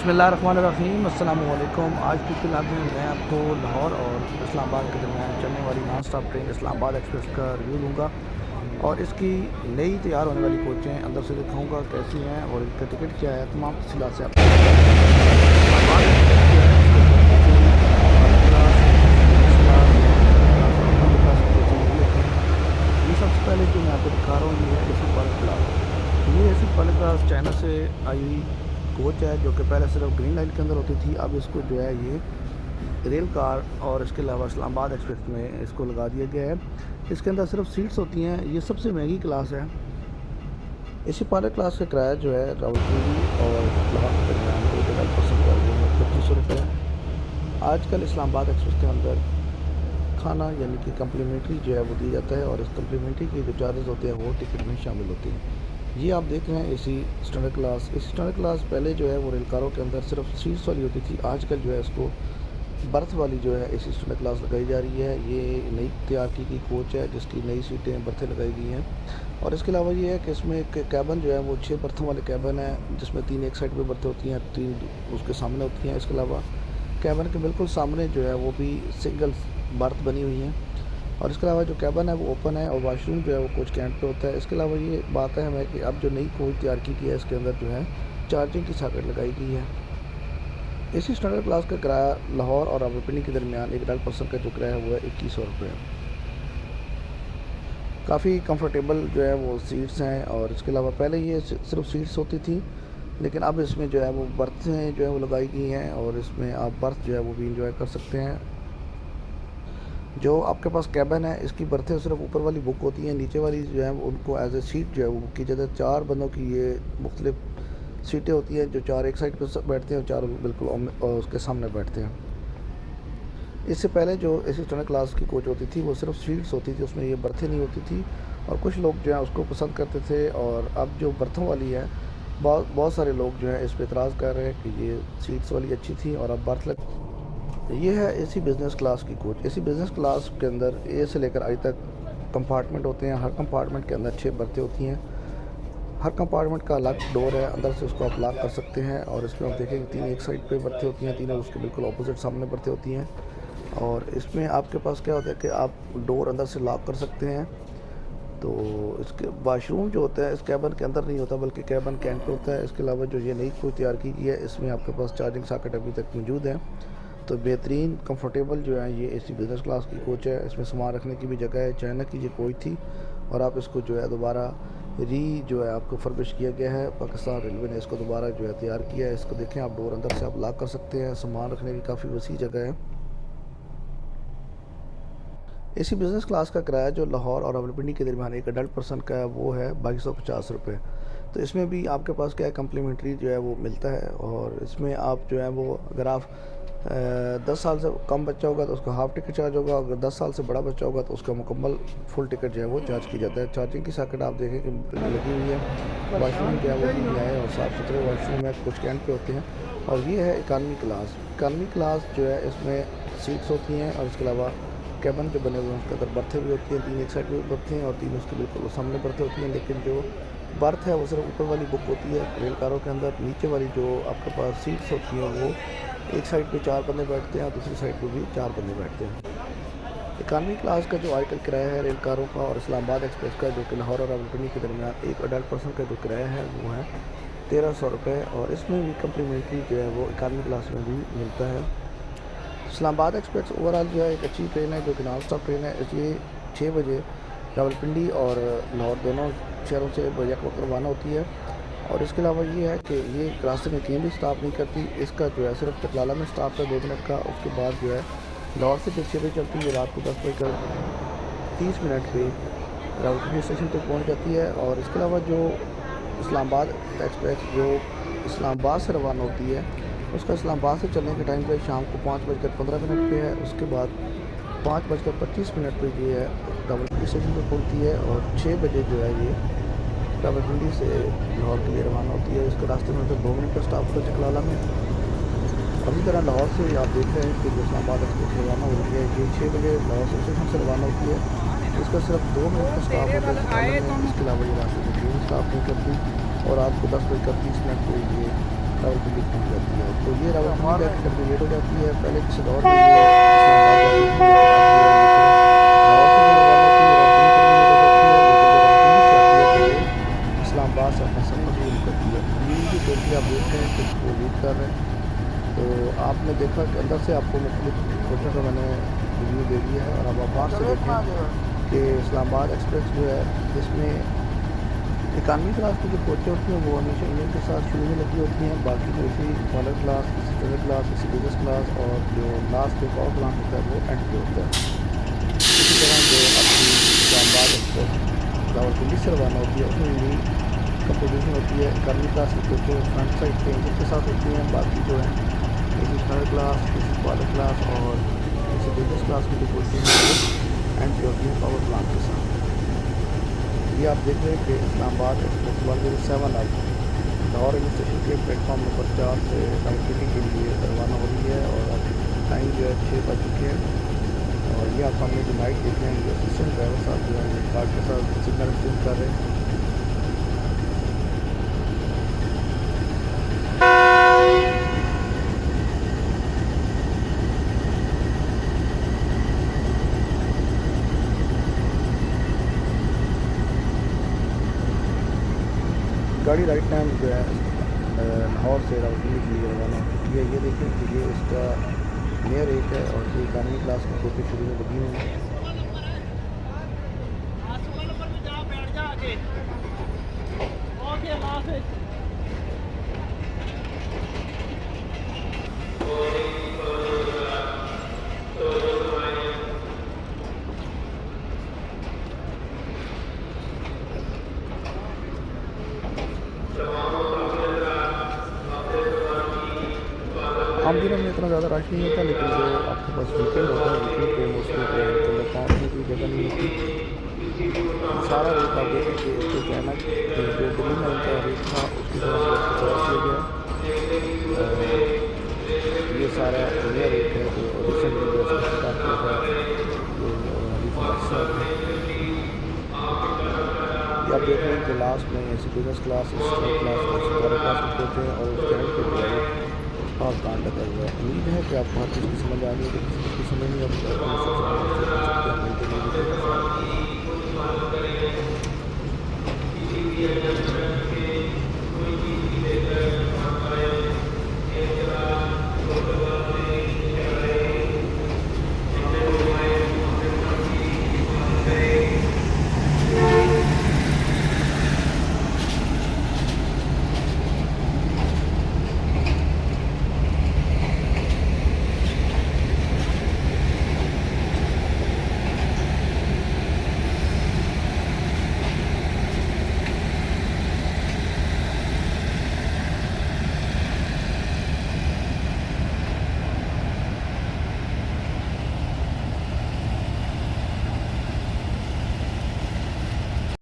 बिस्मिल्लाहिर्रहमानिर्रहीम अस्सलाम वालेकुम। आज की फिलहाल में मैं आपको लाहौर और इस्लामाबाद के दरमियान चलने वाली non stop train Islamabad express का रिव्यू दूंगा और इसकी नई तैयार होने वाली कोचें अंदर से दिखाऊंगा कैसी हैं और इनका टिकट क्या है, तमाम तफसीलात से आपको इस्लामाबाद एक्सप्रेस जो है इसके अंदर कोचिंग वाला class, business class, economy class की कोचिंग भी होती हैं। ये सबसे पहले जो मैं आपको दिखा रहा हूँ ये है एसी फर्स्ट क्लास। ये एसी फर्स्ट क्लास चाइना से आई हुई कोच है जो कि पहले सिर्फ ग्रीन लाइन के अंदर होती थी। अब इसको जो है ये रेल कार और इसके अलावा इस्लामाबाद एक्सप्रेस में इसको लगा दिया गया है। इसके अंदर सिर्फ सीट्स होती हैं। ये सबसे महंगी क्लास है। एसी पायलट क्लास का किराया जो है रावलपिंडी और लाहौर के दरमियान एक अडल्ट पर्सन का वो 2500 रुपये है। आजकल इस्लामाबाद एक्सप्रेस के अंदर खाना यानी कि कम्प्लीमेंट्री जो है वो दिया जाता है और इस कम्प्लीमेंट्री के जो चार्जेस होते हैं वो टिकट में शामिल होते हैं। ये आप देख रहे हैं AC standard class. AC standard class पहले जो है वो रेल कारों के अंदर सिर्फ सीट्स वाली होती थी। आजकल जो है इसको बर्थ वाली जो है एसी स्टैंडर्ड क्लास लगाई जा रही है। ये नई तैयार की गई कोच है जिसकी नई सीटें बर्थें लगाई गई हैं और इसके अलावा ये है कि इसमें एक कैबन जो है वो 6 बर्थों वाले कैबन है जिसमें 3 एक साइड पे बर्थें होती हैं, 3 उसके सामने होती हैं। इसके अलावा कैबन के बिल्कुल सामने जो है वो भी सिंगल बर्थ बनी हुई हैं और इसके अलावा जो कैबन है वो ओपन है और वाशरूम जो है वो कोच कैंट पे होता है। इसके अलावा ये बात है हमें कि अब जो नई कोच तैयार की गई है इसके अंदर जो है चार्जिंग की सॉकेट लगाई गई है। इसी स्टैंडर्ड क्लास का किराया लाहौर और रावलपिंडी के दरमियान एक अडल्ट पर्सन का जो किराया हुआ है 2100 रुपये। काफ़ी कंफर्टेबल जो है वो सीट्स हैं और इसके अलावा पहले ये सिर्फ सीट्स होती थी लेकिन अब इसमें जो है वो बर्थें जो है वो लगाई गई हैं और इसमें आप बर्थ जो है वो भी इंजॉय कर सकते हैं। जो आपके पास कैबन है इसकी बर्थें सिर्फ ऊपर वाली बुक होती हैं, नीचे वाली जो है उनको एज ए सीट जो है वो बुक की जाती है। 4 बंदों की ये मुख्तलिफ सीटें होती हैं जो 4 एक साइड पर बैठते हैं और 4 बिल्कुल उसके सामने बैठते हैं। इससे पहले जो एसी स्टैंडर्ड क्लास की कोच होती थी वो सिर्फ सीट्स होती थी, उसमें ये बर्थें नहीं होती थी और कुछ लोग जो है उसको पसंद करते थे। और अब जो बर्थों वाली है बहुत सारे लोग जो है इस पर एतराज़ कर रहे हैं कि ये सीट्स वाली अच्छी थी और अब बर्थ लग। ये है एसी बिज़नेस क्लास की कोच। एसी बिज़नेस क्लास के अंदर ए से लेकर आई तक कंपार्टमेंट होते हैं। हर कंपार्टमेंट के अंदर 6 बर्थें होती हैं। हर कंपार्टमेंट का अलग डोर है, अंदर से उसको आप लॉक कर सकते हैं और इसमें आप देखेंगे 3 एक साइड पे बर्थें होती हैं, 3 उसके बिल्कुल अपोजिट सामने बर्थें होती हैं। और इसमें आपके पास क्या होता है कि आप डोर अंदर से लॉक कर सकते हैं। तो इसके वाशरूम जो होता है इस कैबन के अंदर नहीं होता बल्कि कैबन कैंट पे होता है। इसके अलावा जो ये नई कोच तैयार की गई है इसमें आपके पास चार्जिंग सॉकेट अभी तक मौजूद है। तो बेहतरीन कंफर्टेबल जो है ये एसी बिज़नेस क्लास की कोच है। इसमें सामान रखने की भी जगह है। चाइना की ये कोच थी और आप इसको जो है दोबारा जो है आपको फर्बिश किया गया है। पाकिस्तान रेलवे ने इसको दोबारा जो है तैयार किया है। इसको देखें आप, डोर अंदर से आप लॉक कर सकते हैं। सामान रखने की काफ़ी वसी जगह है। एसी बिज़नेस क्लास का किराया जो लाहौर और रावलपिंडी के दरमियान एक अडल्ट पर्सन का है वो है 2250 रुपये। तो इसमें भी आपके पास क्या है कम्प्लीमेंट्री जो है वो मिलता है और इसमें आप जो है वो अगर आप 10 साल से कम बच्चा होगा तो उसका हाफ़ टिकट चार्ज होगा, अगर 10 साल से बड़ा बच्चा होगा तो उसका मुकम्मल फुल टिकट जो है वो चार्ज किया जाता है। चार्जिंग की सॉकेट आप देखें कि लगी हुई है। वाशरूम जो है वो भी नए और साफ़ सुथरे वाशरूम है, कुछ कैंट पे होते हैं। और ये है इकानमी क्लास। इकानमी क्लास जो है इसमें सीट्स होती हैं और इसके अलावा कैबन जो बने हुए हैं उसके अंदर बर्थें भी होती हैं, 3 एक साइड पे बर्थें हैं और 3 उसके बिल्कुल सामने बर्थें होती हैं। लेकिन जो बर्थ है वो सिर्फ ऊपर वाली बुक होती है रेल कारों के अंदर। नीचे वाली जो आपके पास सीट्स होती हैं वो एक साइड पे 4 बंदे बैठते हैं और दूसरी साइड पे भी 4 बंदे बैठते हैं। इकानमी क्लास का जो आजकल किराया है रेल कारों का और इस्लामाबाद एक्सप्रेस का जो कि लाहौर और रावलपिंडी के दरमियान एक अडल्ट पर्सन का जो किराया है वो है 1300 रुपये और इसमें भी कम्प्लीमेंट्री जो है वो इकानमी क्लास में भी मिलता है। इस्लामाबाद एक्सप्रेस ओवरऑल जो है एक अच्छी ट्रेन है जो कि नॉन स्टॉप ट्रेन है। इसलिए 6 बजे रावलपिंडी और लाहौर दोनों शहरों से बैक वक्त रवाना होती है। और इसके अलावा ये है कि ये रास्ते में कहीं भी स्टॉप नहीं करती। इसका जो है सिर्फ चकलाला में स्टॉप है 2 मिनट का। उसके बाद जो है लाहौर से फिर 6 बजे चलती है, रात को 10 बजे 30 मिनट पर रावलपिंडी स्टेशन पर पहुँच जाती है। और इसके अलावा जो इस्लामाबाद एक्सप्रेस जो इस्लामाबाद से रवाना होती है उसका इस्लामाबाद से चलने के टाइम पे शाम को 5:15 पे है। उसके बाद 5:25 पे ये है रावलपिंडी स्टेशन पर पहुंचती है और 6 बजे जो है ये रावलपिंडी से लाहौर के लिए रवाना होती है। इसके रास्ते में तो 2 मिनट का स्टॉप होता है चकलाला में। इसी तरह लाहौर से आप देख रहे हैं कि जो इस्लामाबाद एक्सप्रेस रवाना होती है ये 6 बजे लाहौर स्टेशन से रवाना होती है। इसका सिर्फ 2 मिनट का स्टॉप होता है चकलाला में। इसके अलावा ये रास्ते में ट्रेन स्टॉप नहीं करती और रात को 10:30 पर ये रावलपिंडी पहुँच जाती है। तो ये रावलपिंडी जाके काफ़ी लेट हो जाती है। पहले किसी दौर में ये इस्लामाबाद जाती थी, लेकिन अब जो है ये सिर्फ लाहौर से जो रवाना होती है रावलपिंडी के लिए लेट हो जाती है, लेकिन जो रावलपिंडी से आती है तो ये इस्लामाबाद से अपना सफ़र शुरू करती है। मील की टोटली आप देख रहे हैं कि वो लीड कर रहे हैं। तो आपने देखा कि अंदर से आपको मुख्तलिफ कोचों का मैंने रिव्यू दे दिया है, और अब आप बाहर से देखें कि इस्लामाबाद एक्सप्रेस जो है इसमें इकानमी क्लास की जो कोचें होती हैं वो हमेशा इंजन के साथ शुरू में लगी होती हैं। बाकी जो इसी कॉलर क्लास, इसी ट्रेनर क्लास, इसी बिजनेस क्लास और जो लास्ट में पावर प्लांट होता है वो एंड पे होता है। इसी तरह जो आपकी इस्लामाबाद एक्सप्रेस रावलपिंडी से रवाना होती है उसमें भी कंपोजिशन होती है। इकानमी क्लास की कोचें फ्रंट साइड पे इंजन के साथ होती हैं। बाकी जो है इसी थर्ड क्लास, इसी कॉलर क्लास और इसी बिजनेस क्लास की जो कोचें हैं वो एंड पे होती हैं पावर प्लांट के साथ। ये आप देख रहे हैं कि इस्लामाबाद एक्सप्रेस 107 अब लाहौर रेलवे स्टेशन के प्लेटफॉर्म नंबर 4 से रावलपिंडी के लिए रवाना हो रही है, और अब टाइम जो है 6 बज चुके हैं। और ये आप सामने जो लाइट देख रहे हैं जो असिस्टेंट ड्राइवर साहब जो है कार्ड के साथ सिग्नल एक्सचेंज कर रहे हैं। गाड़ी राइट टाइम जो है लाहौर से रावलपिंडी के लिए रवाना हो चुकी है। ये देखें कि ये इसका नियर एक है और ये इकानमी क्लास की कोचें शुरू में लगी हुई हैं। आम दिनों में इतना ज़्यादा रश नहीं होता, लेकिन जो आपके पास वीकेंड होता है वीकेंड पे मोस्टली ट्रेन के अंदर पहुँचने की जगह नहीं होती। सारा रेट आप देखें कि इसको जो है ना कि जो दिल्ली में इनका रेट था उसकी तरह से इसको क्रॉस किया गया। और ये सारा नया रेट है जो रिसेंटली जो स्टार्ट किया था जो हरीफ साहब ने। ये आप देख रहे हैं कि लास्ट में ऐसी बिजनेस क्लास, स्टार क्लास और स्टार क्लास में कोचें और उसके एंड पे जो है पावर प्लांट लगा हुआ है। उम्मीद है कि आपको हर चीज़ की समझ आ गई है। किसी चीज़ की समझ नहीं आती तो आप मुझसे पूछ सकते हैं,